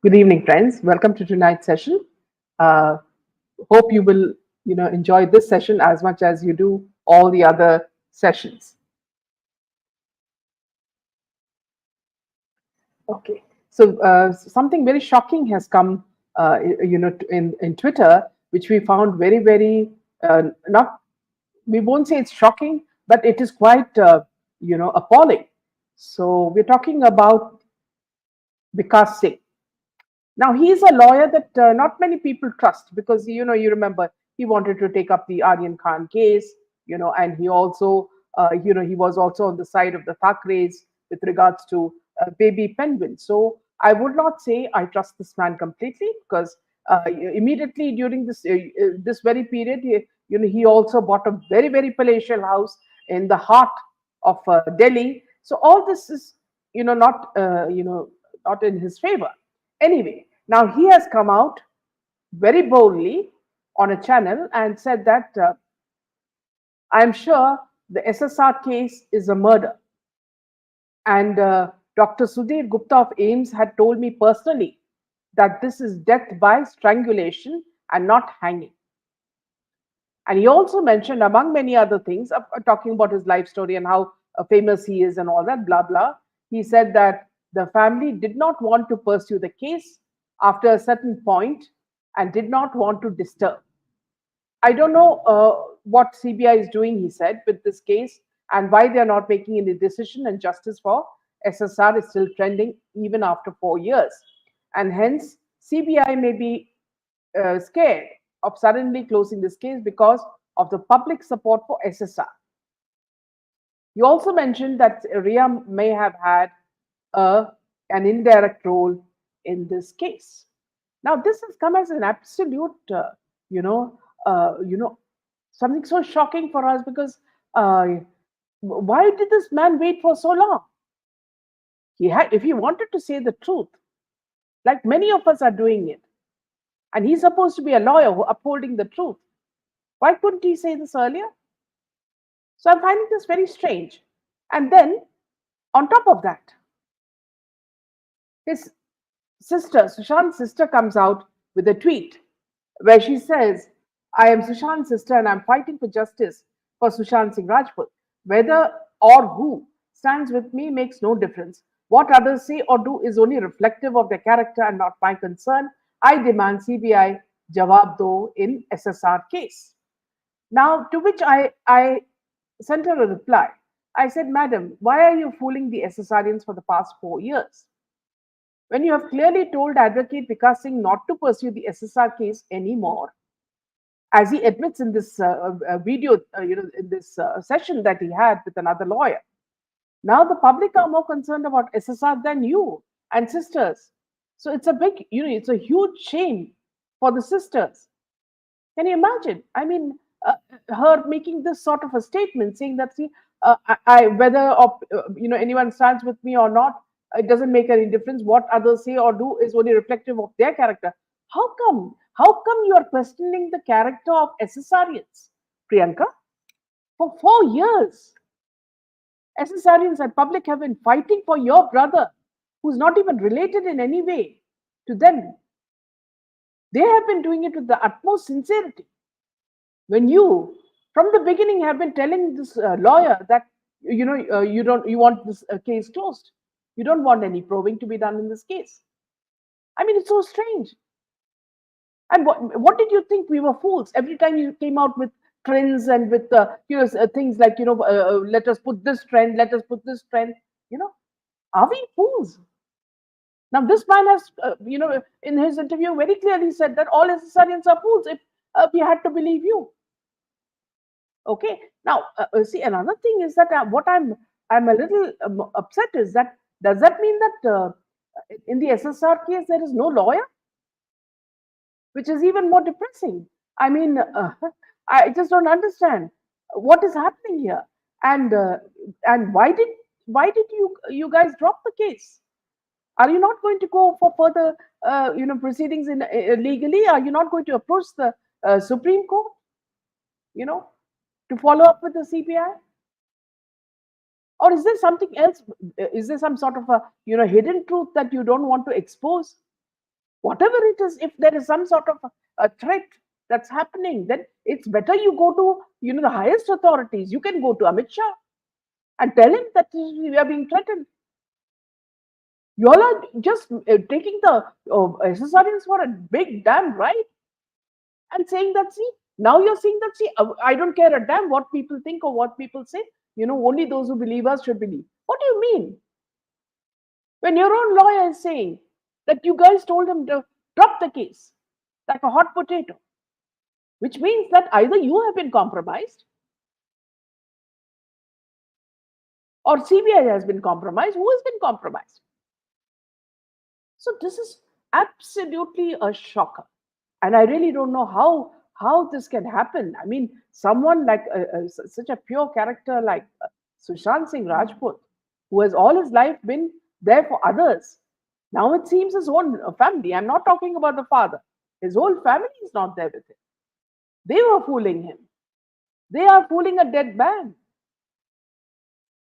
Good evening, friends. Welcome to tonight's session. Uh, Hope you will, enjoy this session as much as you do all the other sessions. Okay. So something very shocking has come, in Twitter, which we found very not. We won't say it's shocking, but it is quite, appalling. So we're talking about Vikas Singh. Now he's a lawyer that not many people trust because you remember he wanted to take up the Aryan Khan case, and he also he was also on the side of the Thakres with regards to baby penguin. So I would not say I trust this man completely because immediately during this very period, he also bought a very palatial house in the heart of Delhi. So all this is not not in his favor. Anyway, now he has come out very boldly on a channel and said that I'm sure the SSR case is a murder. And Dr. Sudhir Gupta of AIMS had told me personally that this is death by strangulation and not hanging. And he also mentioned, among many other things, talking about his life story and how famous he is and all that, blah, blah. He said that the family did not want to pursue the case after a certain point and did not want to disturb. I don't know what CBI is doing, he said, with this case and why they are not making any decision, and justice for SSR is still trending even after 4 years. And hence, CBI may be scared of suddenly closing this case because of the public support for SSR. You also mentioned that Ria may have had an indirect role in this case. Now, this has come as an absolute, you know, you know, something so shocking for us because why did this man wait for so long? He had, if he wanted to say the truth, like many of us are doing it, and he's supposed to be a lawyer who upholding the truth. Why couldn't he say this earlier? So I'm finding this very strange. And then, on top of that, his sister, Sushant's sister, comes out with a tweet where she says, I am Sushant's sister and I'm fighting for justice for Sushant Singh Rajput. Whether or who stands with me makes no difference. What others say or do is only reflective of their character and not my concern. I demand CBI Jawab Do in SSR case. Now, to which I sent her a reply. I said, Madam, why are you fooling the SSRians for the past 4 years? When you have clearly told Advocate Vikas Singh not to pursue the SSR case anymore, as he admits in this video, in this session that he had with another lawyer. Now the public are more concerned about SSR than you and sisters. So it's a big, it's a huge shame for the sisters. Can you imagine? I mean, her making this sort of a statement, saying that, see, whether anyone stands with me or not, it doesn't make any difference. What others say or do is only reflective of their character. How come? How come you are questioning the character of SSRians, Priyanka? For 4 years, SSRians and public have been fighting for your brother, who's not even related in any way to them. They have been doing it with the utmost sincerity. When you, from the beginning, have been telling this lawyer that you want this case closed, you don't want any probing to be done in this case. I mean, it's so strange. And what did you think? We were fools every time you came out with trends and with things like let us put this trend, let us put this trend. Are we fools? Now this man has in his interview very clearly said that all SSRians are fools if we had to believe you. Okay. Now see, another thing is that what I'm a little upset is that, does that mean that in the SSR case there is no lawyer? Which is even more depressing. I mean, I just don't understand what is happening here, and why did you guys drop the case? Are you not going to go for further proceedings in legally? Are you not going to approach the Supreme Court? You know, to follow up with the CBI, or is there something else? Is there some sort of a hidden truth that you don't want to expose? Whatever it is, if there is some sort of a threat that's happening, then it's better you go to, the highest authorities. You can go to Amit Shah and tell him that we are being threatened. You all are just taking the SSRs for a big damn ride and saying that, see, now you're saying that, see, I don't care a damn what people think or what people say. Only those who believe us should believe. What do you mean? When your own lawyer is saying that you guys told him to drop the case like a hot potato, which means that either you have been compromised or CBI has been compromised. Who has been compromised? So this is absolutely a shocker. And I really don't know how this can happen. I mean, someone like such a pure character like Sushant Singh Rajput, who has all his life been there for others. Now it seems his own family. I'm not talking about the father. His whole family is not there with him. They were fooling him. They are fooling a dead man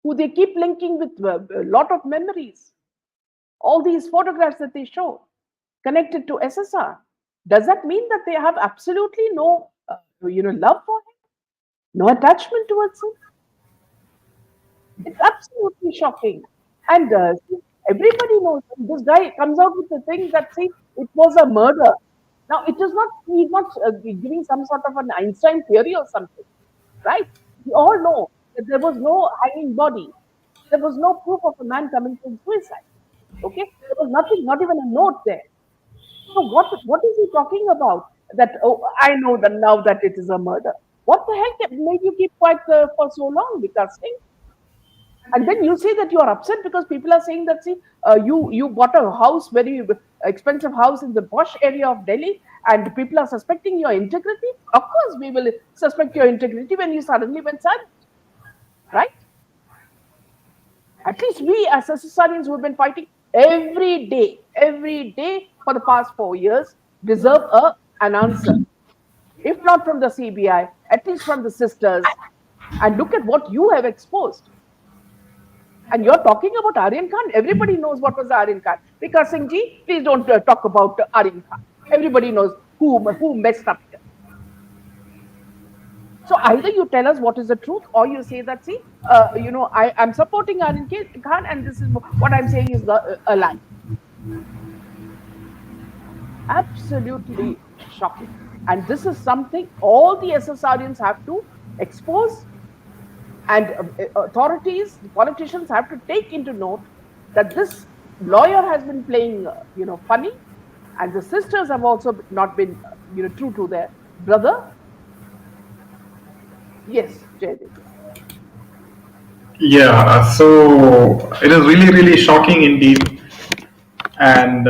who they keep linking with a lot of memories. All these photographs that they show connected to SSR. Does that mean that they have absolutely no, love for him, no attachment towards him? It's absolutely shocking. And everybody knows this guy comes out with the thing that say it was a murder. Now it is not. He's not giving some sort of an Einstein theory or something, right? We all know that there was no hanging body. There was no proof of a man committing suicide. Okay, there was nothing, not even a note there. So what is he talking about? That, oh, I know that now that it is a murder. What the hell made you keep quiet for so long, Vikas Singh? And then you say that you are upset because people are saying that, see, you bought a house, very expensive house in the posh area of Delhi, and people are suspecting your integrity. Of course, we will suspect your integrity when you suddenly went silent, right? At least we as SSRians who have been fighting every day for the past 4 years deserve an answer. If not from the CBI, at least from the sisters. And look at what you have exposed. And you're talking about Aryan Khan. Everybody knows what was Aryan Khan. Vikas Singh ji, please don't talk about Aryan Khan. Everybody knows who messed up here. So either you tell us what is the truth, or you say that, see, I'm supporting Aryan Khan, and this is what I'm saying is a lie. Absolutely shocking. And this is something all the SSRians have to expose, and authorities, politicians have to take into note that this lawyer has been playing, funny, and the sisters have also not been, true to their brother. Yes, Jaydev. Yeah, so it is really, really shocking indeed. And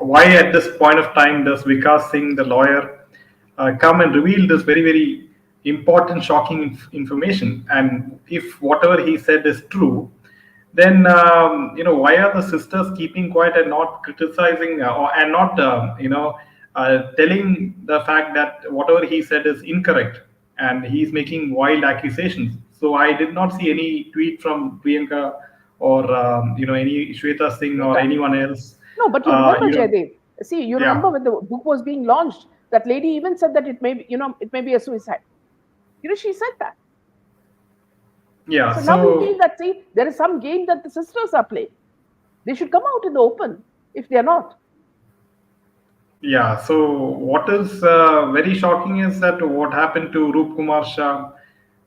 why at this point of time does Vikas Singh, the lawyer, come and reveal this very, very important, shocking information? And if whatever he said is true, then why are the sisters keeping quiet and not criticizing and not telling the fact that whatever he said is incorrect and he's making wild accusations? So I did not see any tweet from Priyanka or any Shweta Singh or Shweta. anyone else. No, but you remember, You know, Jaydev. See, you yeah, remember when the book was being launched, that lady even said that it may be, it may be a suicide. She said that. yeah. So now we feel So that, see, there is some game that the sisters are playing. They should come out in the open if they are not. yeah, so what is very shocking is that what happened to Roop Kumar Shah,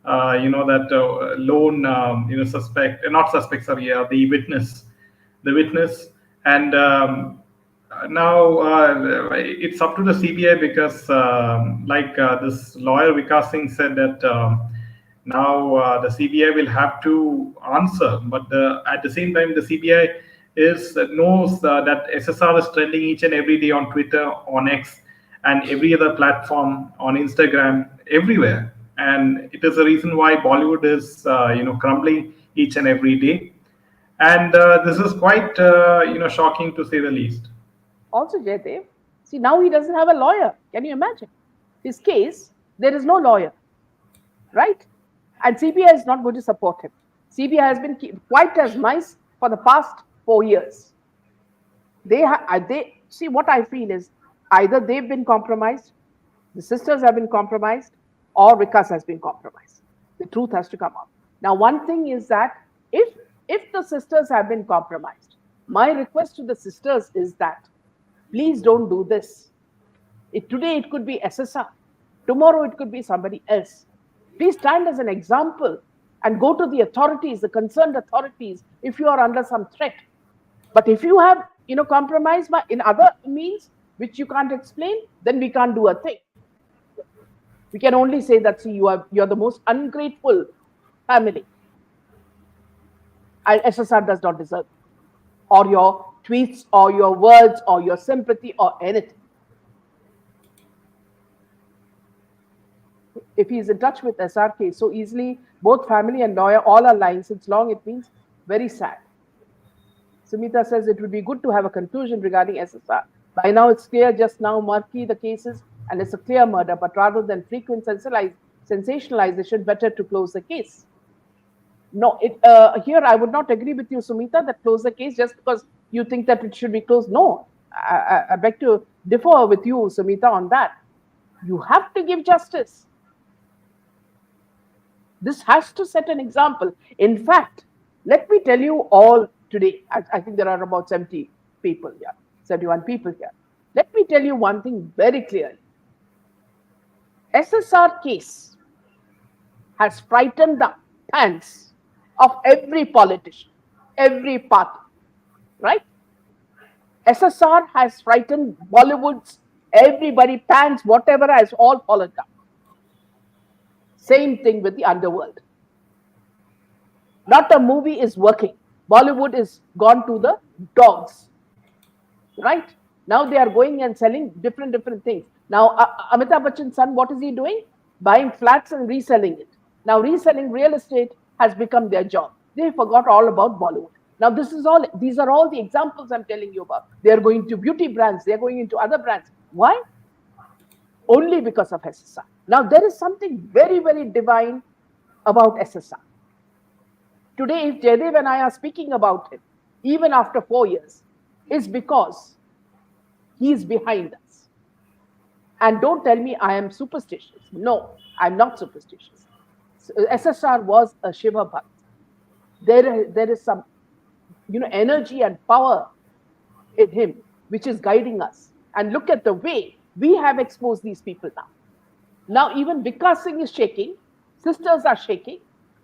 that lone, suspect, not suspect, sorry, the witness, and now it's up to the CBI because, like this lawyer Vikas Singh said that now the CBI will have to answer, but at the same time the CBI is knows that SSR is trending each and every day on Twitter, on X, and every other platform, on Instagram, everywhere. And it is the reason why Bollywood is crumbling each and every day. And this is quite shocking to say the least. Also, Jaydev, see, now he doesn't have a lawyer. Can you imagine? His case, there is no lawyer, right? And CBI is not going to support him. CBI has been quite as nice for the past 4 years. They see, what I feel is either they've been compromised, the sisters have been compromised, or Vikas has been compromised. The truth has to come out. Now, one thing is that if the sisters have been compromised, my request to the sisters is that please don't do this. Today it could be SSR, tomorrow it could be somebody else. Please stand as an example and go to the authorities, the concerned authorities, if you are under some threat. But if you have, compromised in other means which you can't explain, then we can't do a thing. We can only say that, see, you're the most ungrateful family. And SSR does not deserve it, or your tweets, or your words, or your sympathy, or anything. If he is in touch with SRK so easily, both family and lawyer all are lying since long, it means very sad. Sumita says it would be good to have a conclusion regarding SSR. By now it's clear, just now murky the cases, and it's a clear murder, but rather than frequent sensationalization, better to close the case. No, here I would not agree with you, Sumita, that close the case just because you think that it should be closed. No, I beg to differ with you, Sumita, on that. You have to give justice. This has to set an example. In fact, let me tell you all today, I think there are about 70 people here, 71 people here. Let me tell you one thing very clearly. SSR case has frightened the pants of every politician, every party, right? SSR has frightened Bollywood's everybody, pants, whatever, has all fallen down. Same thing with the underworld. Not a movie is working. Bollywood is gone to the dogs, right? Now they are going and selling different things. Now Amitabh Bachchan's son, what is he doing? Buying flats and reselling it. Now reselling real estate has become their job. They forgot all about Bollywood. Now these are all the examples I'm telling you about. They are going to beauty brands. They are going into other brands. Why? Only because of SSR. Now there is something very, very divine about SSR. Today, if Jaydev and I are speaking about him, even after 4 years, is because he is behind us. And don't tell me I am superstitious. No, I'm not superstitious. SSR was a Shiva Bhakt. There is some, energy and power in him which is guiding us. And look at the way we have exposed these people now. Now even Vikas Singh is shaking, sisters are shaking,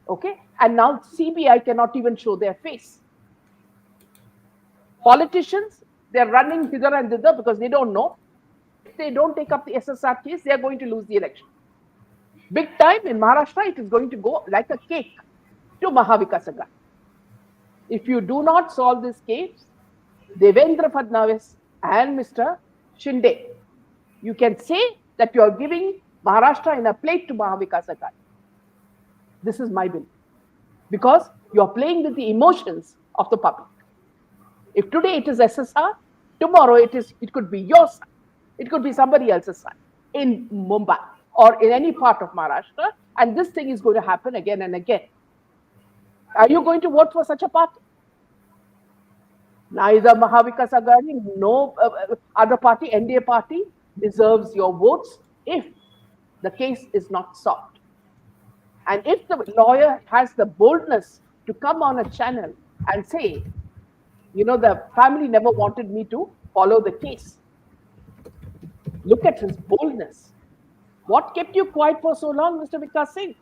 okay? And now CBI cannot even show their face. Politicians, they're running hither and thither because they don't know. If they don't take up the SSR case, they are going to lose the election. Big time in Maharashtra, it is going to go like a cake to Mahavikas Agadi. If you do not solve this case, Devendra Fadnavis and Mr. Shinde, you can say that you are giving Maharashtra in a plate to Mahavikas Agadi. This is my belief. Because you are playing with the emotions of the public. If today it is SSR, tomorrow it could be your son. It could be somebody else's son in Mumbai or in any part of Maharashtra. And this thing is going to happen again and again. Are you going to vote for such a party? Neither Mahavikas Agadi, no other party, NDA party, deserves your votes if the case is not solved. And if the lawyer has the boldness to come on a channel and say, the family never wanted me to follow the case. Look at his boldness. What kept you quiet for so long, Mr. Vikas Singh?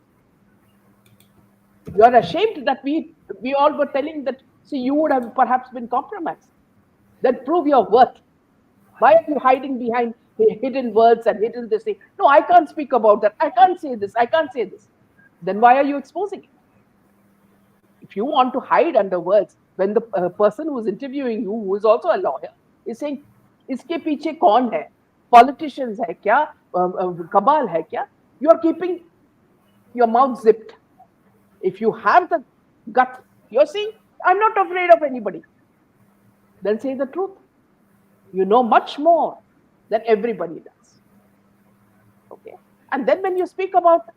You are ashamed that we all were telling that, see, you would have perhaps been compromised. Then prove your worth. Why are you hiding behind hidden words and hidden this thing? No, I can't speak about that. I can't say this. I can't say this. Then why are you exposing it? If you want to hide under words, when the person who is interviewing you, who is also a lawyer, is saying, iske piche kaun hai? Politicians hai kya? Cabal hai kya? You are keeping your mouth zipped. If you have the gut, you're saying, I'm not afraid of anybody. Then say the truth. You know much more than everybody does. Okay. And then when you speak about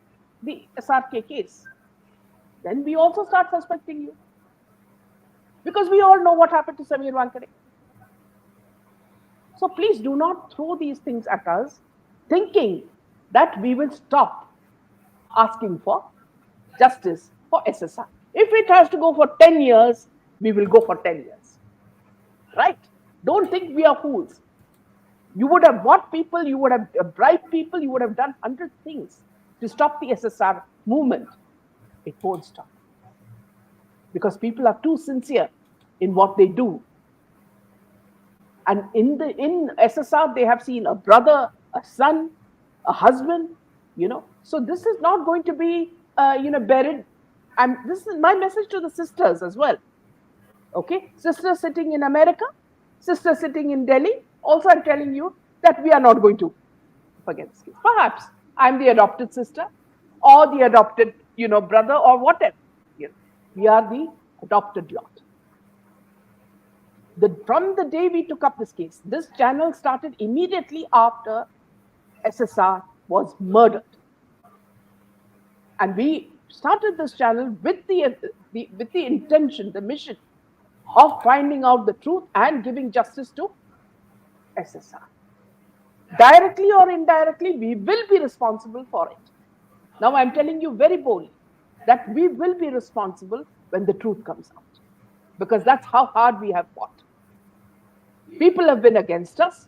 the SRK case, then we also start suspecting you. Because we all know what happened to Samir Wankade. So please do not throw these things at us thinking that we will stop asking for justice for SSR. If it has to go for 10 years, we will go for 10 years. Right? Don't think we are fools. You would have bought people, you would have bribed people, you would have done 100 things to stop the SSR movement. It won't stop because people are too sincere in what they do. And in SSR, they have seen a brother, a son, a husband, So this is not going to be, buried. And this is my message to the sisters as well. Okay, sisters sitting in America, sisters sitting in Delhi. Also, I'm telling you that we are not going to forget this case. Perhaps I'm the adopted sister or the adopted, brother or whatever. We are the adopted lot. From the day we took up this case, this channel started immediately after SSR was murdered. And we started this channel with the intention, the mission of finding out the truth and giving justice to SSR. Directly or indirectly, we will be responsible for it. Now, I'm telling you very boldly that we will be responsible when the truth comes out, because that's how hard we have fought. People have been against us.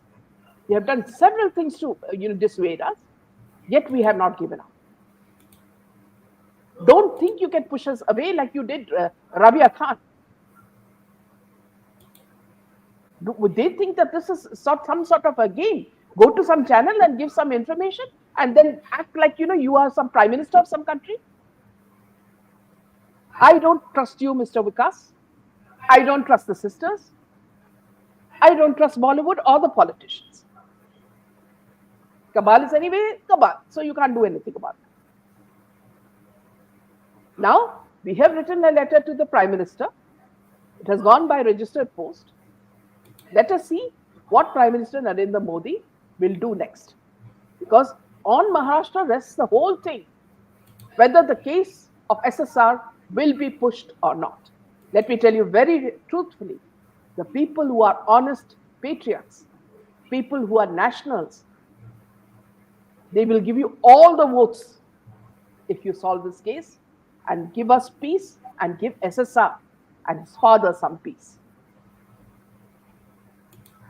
They have done several things to dissuade us, yet we have not given up. Don't think you can push us away like you did Rabia Khan. Would they think that this is some sort of a game? Go to some channel and give some information and then act like you are some prime minister of some country? I don't trust you, Mr. Vikas. I don't trust the sisters. I don't trust Bollywood or the politicians. Cabal is anyway cabal, so you can't do anything about it. Now, we have written a letter to the Prime Minister. It has gone by registered post. Let us see what Prime Minister Narendra Modi will do next. Because on Maharashtra rests the whole thing, whether the case of SSR will be pushed or not. Let me tell you very truthfully, the people who are honest patriots, people who are nationals, they will give you all the votes if you solve this case and give us peace and give SSR and his father some peace.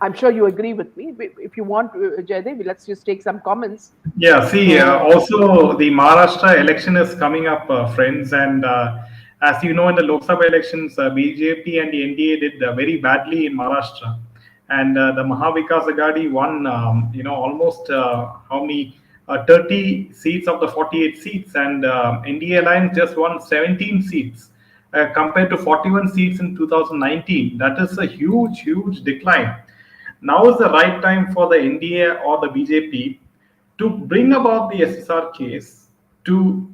I'm sure you agree with me. If you want, Jaydev, let's just take some comments. Yeah, see, also the Maharashtra election is coming up, friends, and as you know, in the Lok Sabha elections, BJP and the NDA did very badly in Maharashtra, and the Vikas Agadi won, almost how many 30 seats of the 48 seats, and NDA Alliance just won 17 seats compared to 41 seats in 2019. That is a huge, huge decline. Now is the right time for the NDA or the BJP to bring about the SSR case to,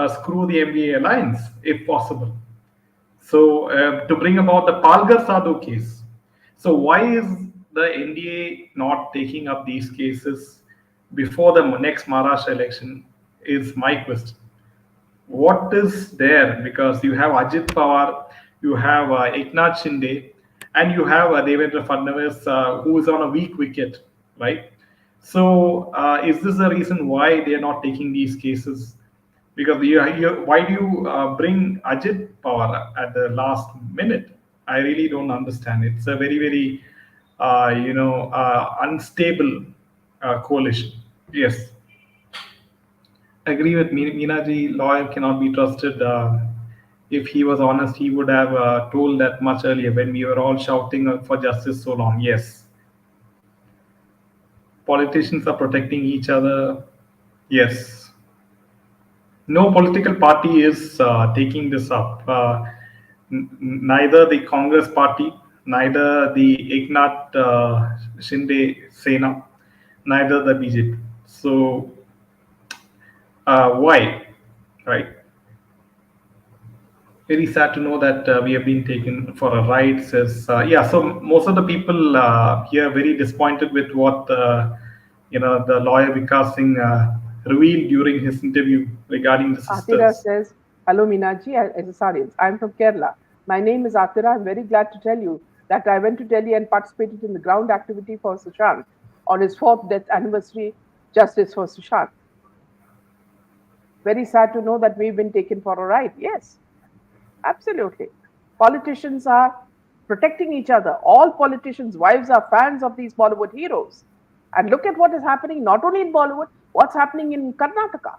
screw the MBA alliance if possible. So to bring about the Palgar Sadhu case. So why is the NDA not taking up these cases before the next Maharashtra election is my question. What is there? Because you have Ajit Pawar, you have Eknath Shinde, and you have Devendra Fadnavis, who is on a weak wicket, right? So, is this the reason why they are not taking these cases? Because why do you bring Ajit Pawar at the last minute? I really don't understand. It's a very, very, unstable coalition. Yes. Agree with Meenaji, lawyer cannot be trusted. If he was honest, he would have told that much earlier when we were all shouting for justice so long. Yes. Politicians are protecting each other. Yes. No political party is taking this up. Neither the Congress party, neither the Eknath Shinde Sena, neither the BJP. So, why? Right? Very sad to know that we have been taken for a ride. Says so most of the people here are very disappointed with what the lawyer Vikas Singh revealed during his interview regarding the sisters. Atira says, "Hello Meenaji, SSR. I'm from Kerala. My name is Atira. I'm very glad to tell you that I went to Delhi and participated in the ground activity for Sushant on his 4th death anniversary, Justice for Sushant. Very sad to know that we've been taken for a ride. Yes, absolutely. Politicians are protecting each other. All politicians' wives are fans of these Bollywood heroes. And look at what is happening not only in Bollywood, what's happening in Karnataka.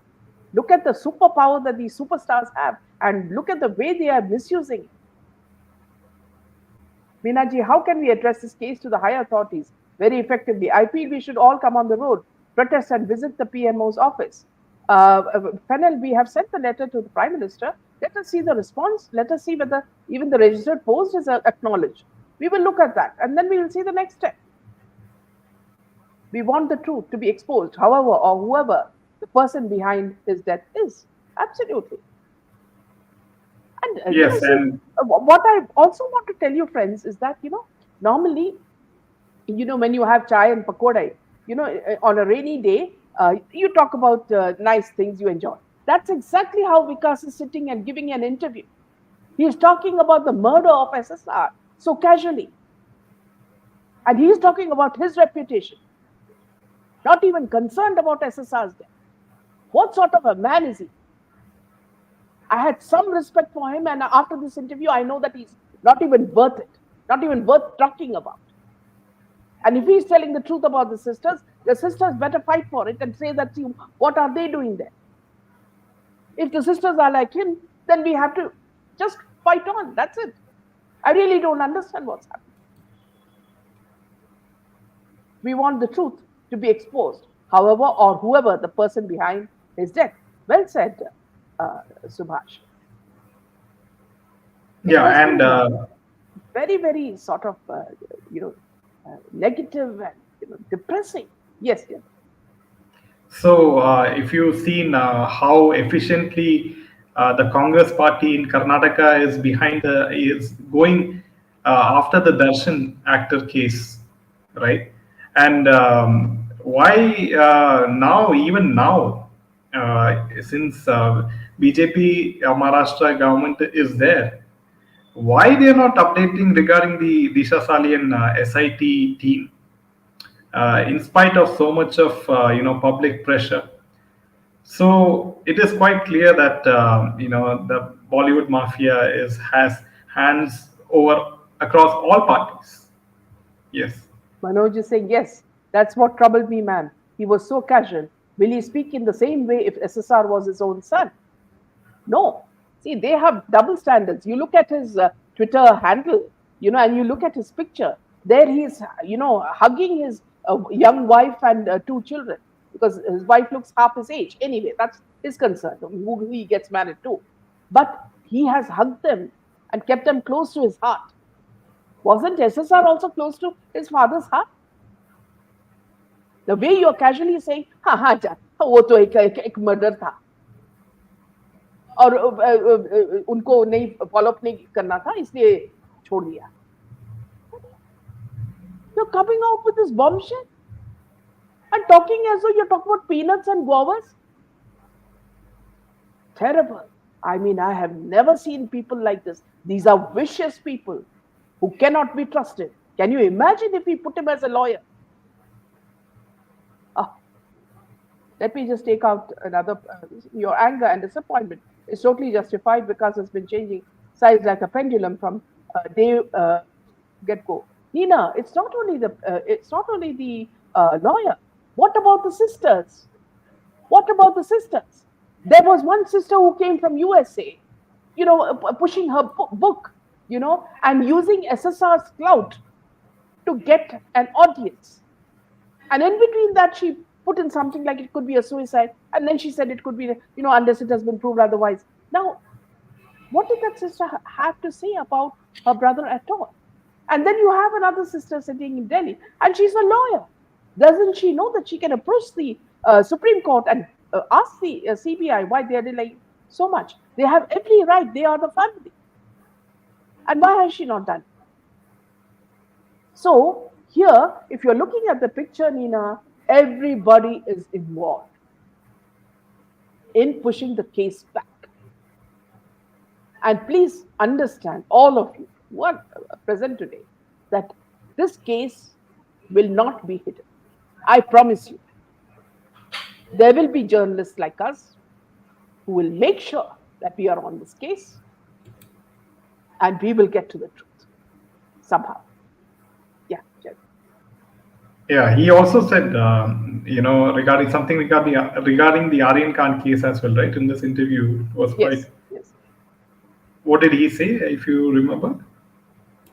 Look at the superpower that these superstars have, and look at the way they are misusing it. Meenaji, how can we address this case to the higher authorities very effectively? I feel we should all come on the road, protest, and visit the PMO's office. Fennel, we have sent the letter to the Prime Minister. Let us see the response. Let us see whether even the registered post is acknowledged. We will look at that, and then we will see the next step. We want the truth to be exposed, however or whoever the person behind his death is. Absolutely. And Yes, and what I also want to tell you, friends, is that, normally, when you have chai and pakoda, on a rainy day, you talk about nice things you enjoy. That's exactly how Vikas is sitting and giving an interview. He is talking about the murder of SSR so casually. And he is talking about his reputation, not even concerned about SSR's death. What sort of a man is he? I had some respect for him, and after this interview, I know that he's not even worth it, not even worth talking about. And if he's telling the truth about the sisters better fight for it and say that, what are they doing there? If the sisters are like him, then we have to just fight on. That's it. I really don't understand what's happening. We want the truth to be exposed, however or whoever the person behind his death. Well said, Subhash. yeah, and Very, very sort of, negative and depressing. Yes, yes. so if you've seen how efficiently the Congress party in Karnataka is going after the Darshan actor case, right? And why now, even now, since BJP Maharashtra government is there, why they are not updating regarding the Disha Salian SIT team, in spite of so much of public pressure? So it is quite clear that the Bollywood mafia has hands over across all parties. Yes. Manoj is saying, yes, that's what troubled me, ma'am. He was so casual. Will he speak in the same way if SSR was his own son? No. See, they have double standards. You look at his Twitter handle, and you look at his picture. There he is, hugging his young wife and 2 children, because his wife looks half his age. Anyway, that's his concern, who he gets married to. But he has hugged them and kept them close to his heart. Wasn't SSR also close to his father's heart? The way you're casually saying, ha, वो तो एक murder था, और उनको नहीं follow up नहीं करना था, इसलिए छोड़ दिया. You're coming out with this bombshell and talking as though you're talking about peanuts and guavas. Terrible. I mean, I have never seen people like this. These are vicious people who cannot be trusted. Can you imagine if we put him as a lawyer? Let me just take out another. Your anger and disappointment is totally justified because it's been changing size like a pendulum from day get go. Nina, it's not only the lawyer. What about the sisters? What about the sisters? There was one sister who came from USA, pushing her book, and using SSR's clout to get an audience. And in between that, she put in something like it could be a suicide. And then she said it could be, unless it has been proved otherwise. Now, what did that sister have to say about her brother at all? And then you have another sister sitting in Delhi, and she's a lawyer. Doesn't she know that she can approach the Supreme Court and ask the CBI why they are delaying so much? They have every right. They are the family. And why has she not done it? So here, if you're looking at the picture, Nina, everybody is involved in pushing the case back. And please understand, all of you who are present today, that this case will not be hidden. I promise you, there will be journalists like us who will make sure that we are on this case and we will get to the truth somehow. Yeah, Jerry. Yeah, he also said, regarding something regarding the Aryan Khan case as well, right? In this interview, it was quite. Yes, yes. What did he say, if you remember?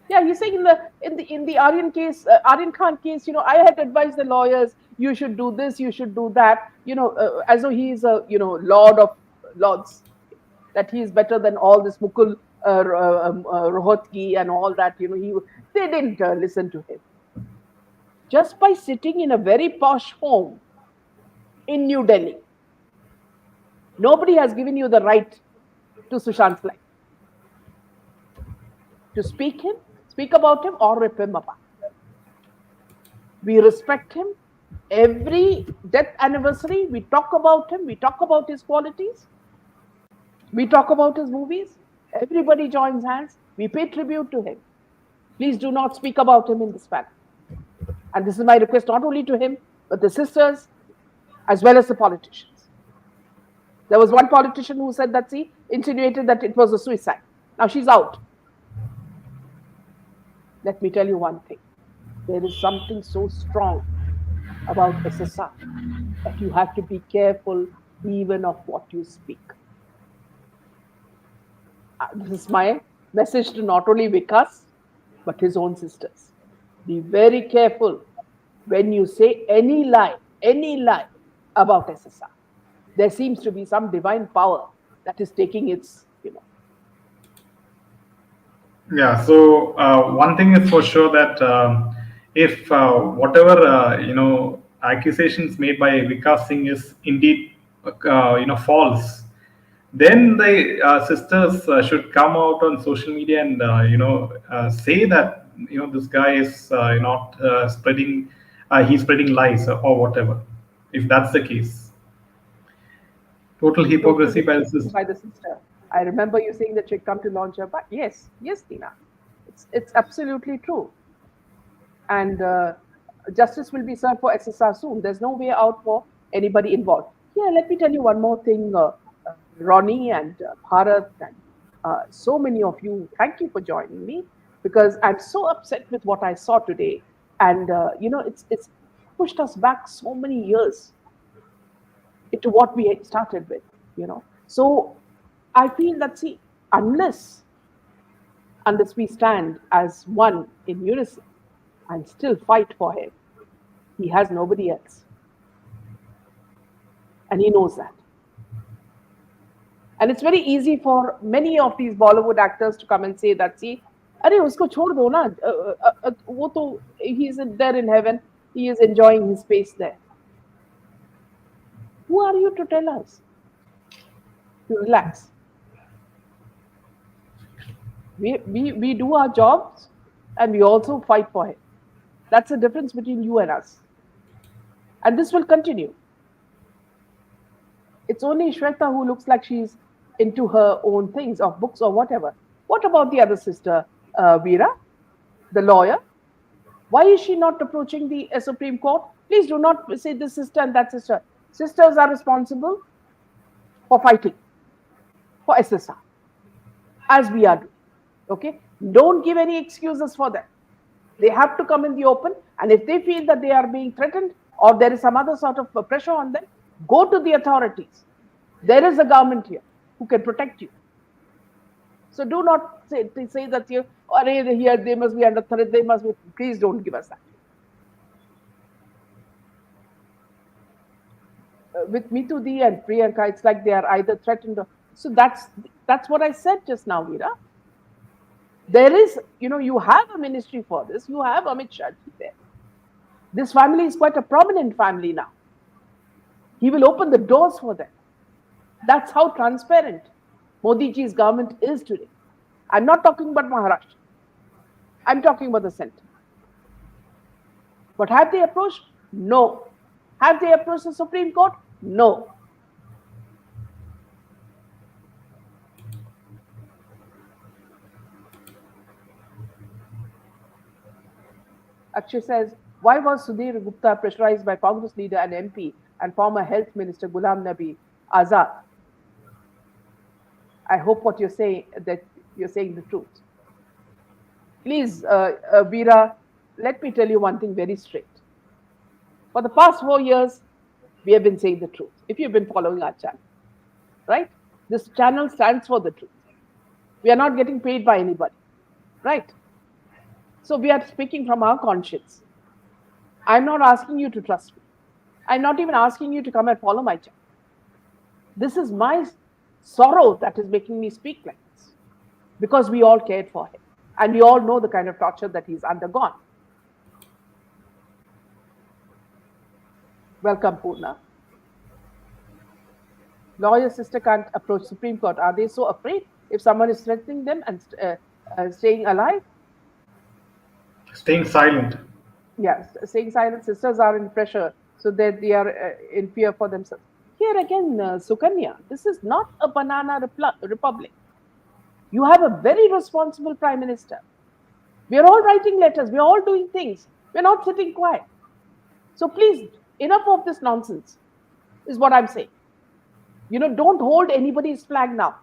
Yeah, he's saying in the Aryan case, Aryan Khan case, I had advised the lawyers, you should do this, you should do that, as though he is a lord of lords, that he is better than all this Mukul Rohatgi and all that. They didn't listen to him. Just by sitting in a very posh home in New Delhi, nobody has given you the right to Sushant's life to speak about him, or rip him apart. We respect him. Every death anniversary, we talk about him, we talk about his qualities, we talk about his movies. Everybody joins hands. We pay tribute to him. Please do not speak about him in this manner. And this is my request not only to him, but the sisters, as well as the politicians. There was one politician who said that, insinuated that it was a suicide. Now she's out. Let me tell you one thing. There is something so strong about SSR that you have to be careful even of what you speak. This is my message to not only Vikas, but his own sisters. Be very careful when you say any lie about SSR. There seems to be some divine power that is taking its, Yeah. So one thing is for sure that if whatever accusations made by Vikas Singh is indeed false, then the sisters should come out on social media and say that this guy is not spreading he's spreading lies or whatever, if that's the case. Total total hypocrisy by the hypocrisy sister. by the sister. I remember you saying that she'd come to launch her, but yes, Tina, it's absolutely true. And justice will be served for SSR soon. There's no way out for anybody involved. Yeah, let me tell you one more thing, Ronnie and Bharat and so many of you. Thank you for joining me, because I'm so upset with what I saw today, and it's pushed us back so many years into what we had started with. So I feel that, unless unless we stand as one in unison and still fight for him, he has nobody else. And he knows that. And it's very easy for many of these Bollywood actors to come and say that, अरे उसको छोड़ दो ना, वो तो he is there in heaven, he is enjoying his space there. Who are you to tell us to relax? We do our jobs and we also fight for him. That's the difference between you and us. And this will continue. It's only Shweta who looks like she's into her own things, of books or whatever. What about the other sister, Veera, the lawyer? Why is she not approaching the Supreme Court? Please do not say this sister and that sister. Sisters are responsible for fighting for SSR, as we are doing. Okay? Don't give any excuses for them. They have to come in the open, and if they feel that they are being threatened or there is some other sort of pressure on them, go to the authorities. There is a government here who can protect you. So do not say that here they must be under threat, they must be. Please don't give us that. With Mitu Di and Priyanka, it's like they are either threatened or. So that's what I said just now, Veera. There is, you have a ministry for this. You have Amit Shah there. This family is quite a prominent family now. He will open the doors for them. That's how transparent Modi ji's government is today. I'm not talking about Maharashtra. I'm talking about the center. But have they approached? No. Have they approached the Supreme Court? No. Akshay says, why was Sudhir Gupta pressurized by Congress leader and MP and former Health Minister Ghulam Nabi Azad? I hope what you're saying, that you're saying the truth. Please, Veera, let me tell you one thing very straight. For the past 4 years, we have been saying the truth. If you've been following our channel, right? This channel stands for the truth. We are not getting paid by anybody, right? So we are speaking from our conscience. I'm not asking you to trust me. I'm not even asking you to come and follow my channel. This is my sorrow that is making me speak like this, because we all cared for him and we all know the kind of torture that he's undergone. Welcome, Purna. Lawyer sister can't approach Supreme Court. Are they so afraid if someone is threatening them and staying alive? Staying silent. Yes, staying silent. Sisters are in pressure, so that they are in fear for themselves. Here again, Sukanya, this is not a banana republic. You have a very responsible prime minister. We are all writing letters. We are all doing things. We're not sitting quiet. So please, enough of this nonsense, is what I'm saying. Don't hold anybody's flag now.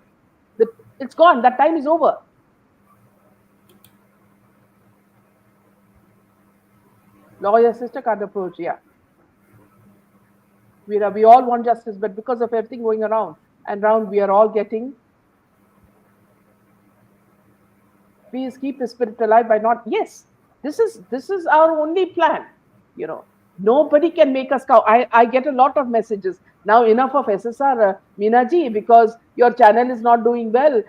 It's gone. That time is over. Lawyer sister can't approach. Yeah. We all want justice, but because of everything going around and round, we are all getting. Please keep the spirit alive by not. Yes, this is our only plan. Nobody can make us cow. I get a lot of messages now. Enough of SSR, Meena ji, because your channel is not doing well.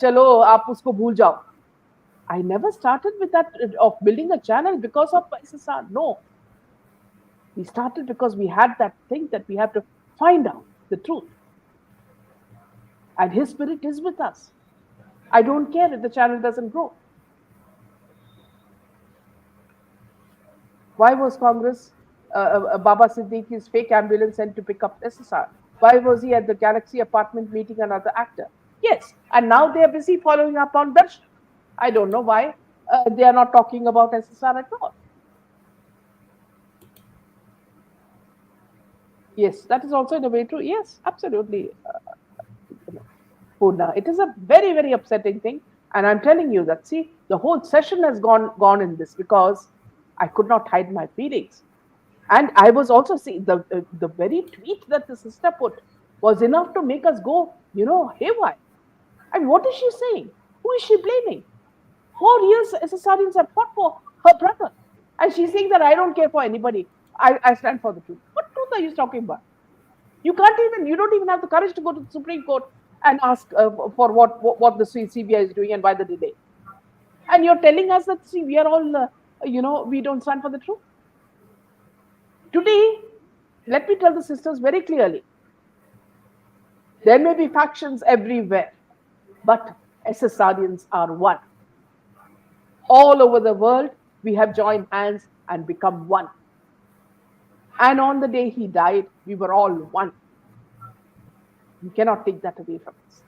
Chalo, aap usko bhul jao. I never started with that of building a channel because of SSR. No. We started because we had that thing that we have to find out the truth. And his spirit is with us. I don't care if the channel doesn't grow. Why was Congress, Baba Siddiqui's fake ambulance sent to pick up SSR? Why was he at the Galaxy apartment meeting another actor? Yes, and now they are busy following up on Darshan. I don't know why they are not talking about SSR at all. Yes, that is also in a way true. Yes, absolutely. Purna. It is a very, very upsetting thing. And I'm telling you that, see, the whole session has gone in this because I could not hide my feelings. And I was also seeing the very tweet that the sister put was enough to make us go, haywire. I mean, what is she saying? Who is she blaming? 4 years SSRians have fought for her brother. And she's saying that I don't care for anybody. I stand for the truth. What truth are you talking about? You don't even have the courage to go to the Supreme Court and ask for what the CBI is doing and why the delay. And you're telling us that, see, we are all, we don't stand for the truth. Today, let me tell the sisters very clearly. There may be factions everywhere, but SSRians are one. All over the world, we have joined hands and become one. And on the day he died, we were all one. You cannot take that away from us.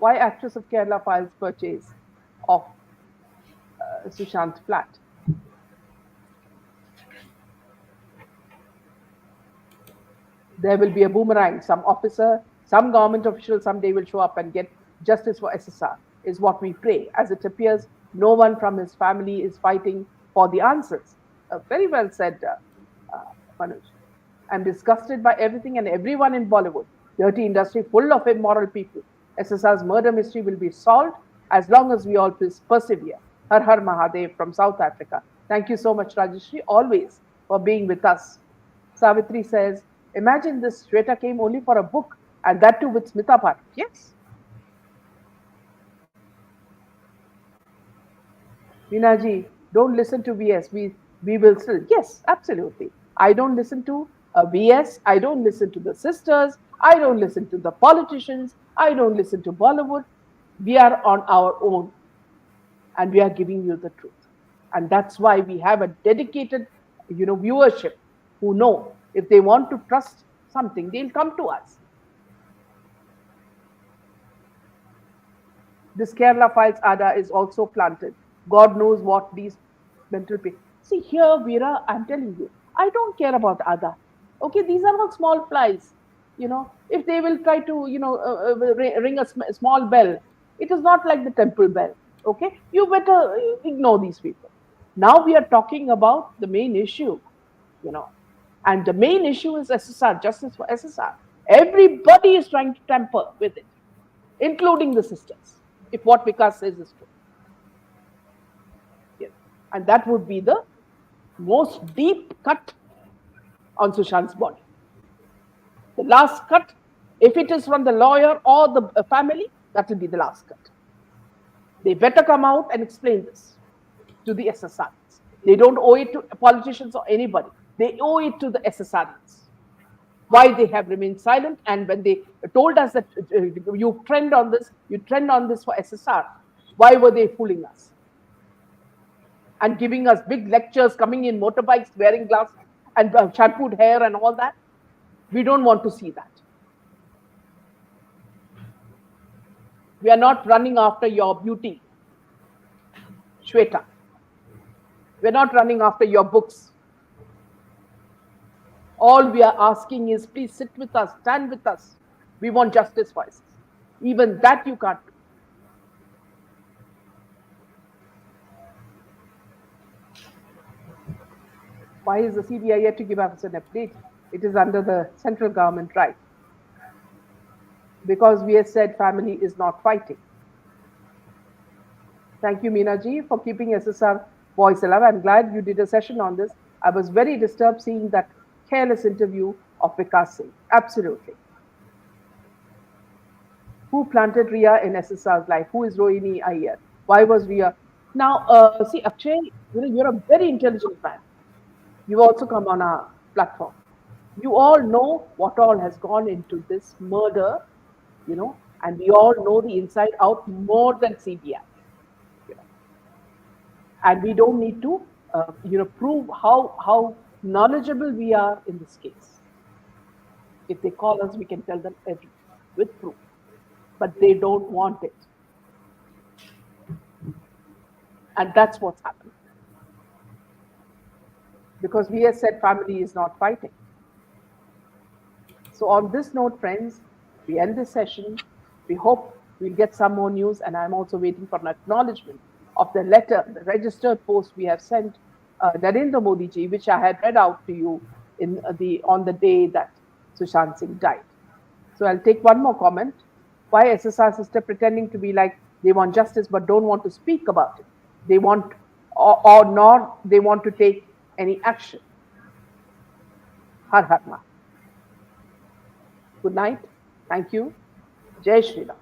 Why actress of Kerala files purchase of Sushant's flat? There will be a boomerang. Some officer, some government official someday will show up and get justice for SSR, is what we pray. As it appears, no one from his family is fighting for the answers. Very well said, Manoj. I'm disgusted by everything and everyone in Bollywood. Dirty industry full of immoral people. SSR's murder mystery will be solved as long as we all persevere. Har Har Mahadev from South Africa. Thank you so much, Rajeshri, always for being with us. Savitri says, imagine this, Shweta came only for a book and that too with Smita Pathak. Yes. Meenaji, don't listen to VS. We will still. Yes, absolutely. I don't listen to VS. I don't listen to the sisters. I don't listen to the politicians. I don't listen to Bollywood. We are on our own and we are giving you the truth. And that's why we have a dedicated, viewership who know if they want to trust something, they'll come to us. This Kerala Files ADA is also planted. God knows what these mental pain. See here, Veera, I'm telling you, I don't care about ADA. Okay, these are all small flies. If they will try to, ring a small bell, it is not like the temple bell. Okay, you better ignore these people. Now we are talking about the main issue, you know, and the main issue is SSR, justice for SSR. Everybody is trying to tamper with it, including the sisters, if what Vikas says is true. Yes. And that would be the most deep cut on Sushant's body. The last cut, if it is from the lawyer or the family, that will be the last cut. They better come out and explain this to the SSRs. They don't owe it to politicians or anybody. They owe it to the SSRs. Why they have remained silent, and when they told us that you trend on this for SSR, why were they fooling us and giving us big lectures, coming in motorbikes, wearing glasses and shampooed hair and all that? We don't want to see that. We are not running after your beauty, Shweta. We're not running after your books. All we are asking is, please sit with us, stand with us. We want justice for us. Even that you can't do. Why is the CBI yet to give us an update? It is under the central government right. Because we have said family is not fighting. Thank you, Meena ji, for keeping SSR voice alive. I'm glad you did a session on this. I was very disturbed seeing that careless interview of Vikas Singh. Absolutely. Who planted Ria in SSR's life? Who is Rohini Iyer? Why was Ria? Now, see, Akshay, you're a very intelligent man. You've also come on our platform. You all know what all has gone into this murder, and we all know the inside out more than CBI. And we don't need to, prove how knowledgeable we are in this case. If they call us, we can tell them everything with proof. But they don't want it. And that's what's happening. Because we have said family is not fighting. So on this note, friends, we end this session. We hope we'll get some more news, and I'm also waiting for an acknowledgement of the letter, the registered post we have sent Narendra Modi ji, which I had read out to you on the day that Sushant Singh died. So I'll take one more comment. Why SSR sister pretending to be like they want justice but don't want to speak about it? They want, nor they want to take any action. Har Har Ma. Good night. Thank you. Jai Shri Ram.